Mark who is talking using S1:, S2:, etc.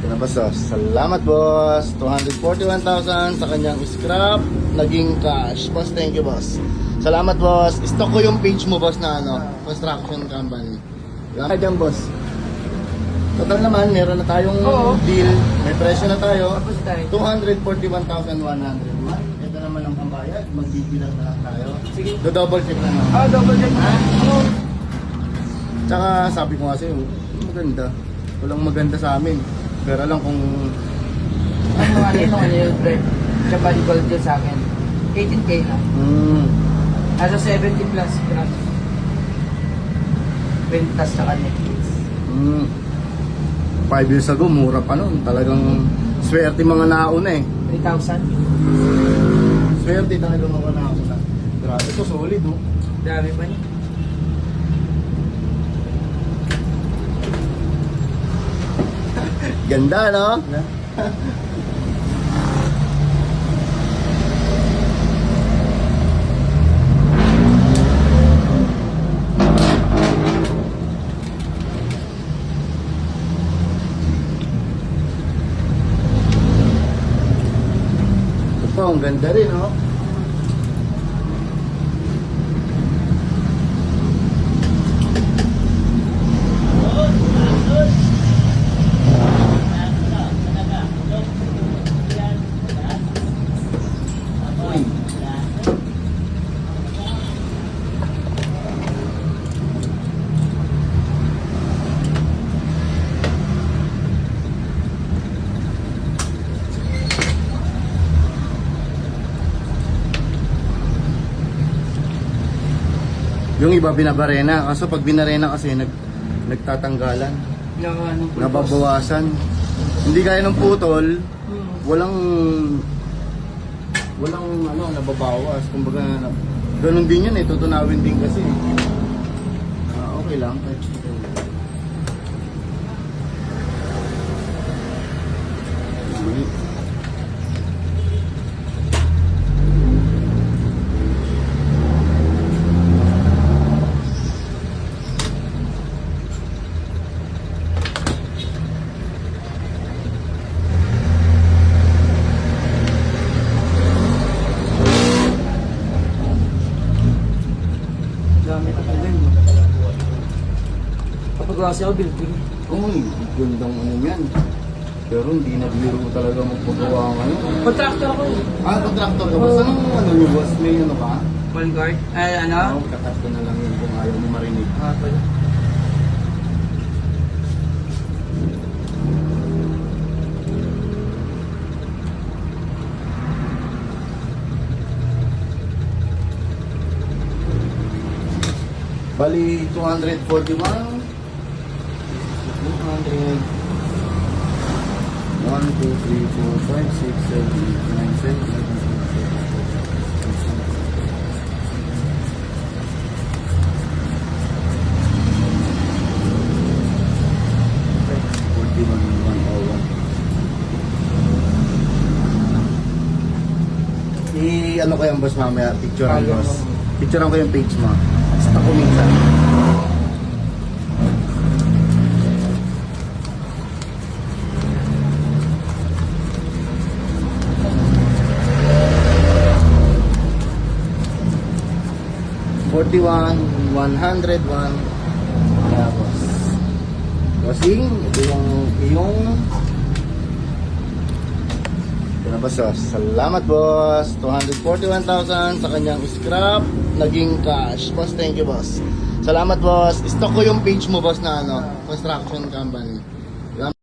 S1: Ito na boss, oh. Salamat boss. 241,000 sa kanyang scrap. Naging cash. Boss, thank you boss. Salamat boss. Stock ko yung page mo boss na ano, construction company. Salamat dyan boss. Total naman, meron na tayong deal. May presyo na tayo. 241,100. Ito naman ang pambayad. Magbibilang na lang tayo.
S2: Sige.
S1: Do-double check na lang.
S2: Double check na.
S1: Tsaka sabi ko kasi, maganda. Walang maganda sa amin. Pero lang kung...
S2: Ang mga ano yung bread. Tsaka di gold dyan sa akin. 18K na. Asa 70 plus grams. Ventas tsaka Netflix.
S1: 5 years ago, mura pa nun. Talagang swerte mga nauna eh.
S2: 3,000.
S1: Swerte talaga mga nauna. Grabe to, solid oh.
S2: Dami pa niya.
S1: Ganda no? Ito, ang ganda rin no? Yung iba binabarena, kaso pag binarena kasi nagtatanggalan, nababawasan. Hindi kaya ng putol, walang ano, nababawas. Kumbaga, ganun din yun eh, tutunawin din kasi. Okay lang.
S2: Dami na kagawin mo. Kapag kasi ako building.
S1: Uy, gandang ano yan. Pero hindi na biro talaga magpagawa ngayon.
S2: Contractor ako.
S1: Contractor ka ba? Saan ang ano yung boss? May ano ka?
S2: Wall guard. Ano?
S1: Kakat ko na lang yun kung ayaw mo marinig.
S2: Pala.
S1: Bali, 241. 200. 1, 2, 3, 4, 5, 6, 7, 8, 9, 10, 11, ano ko yung boss mamaya, picturean boss. Picturean ko yung page mo. Basta ko minsan. $41,101. Tapos bossing, ito yung boss, oh. Salamat boss. 241,000 sa kanyang scrap. Naging cash. Boss, thank you boss. Salamat boss. Stock ko yung page mo boss na ano, construction company.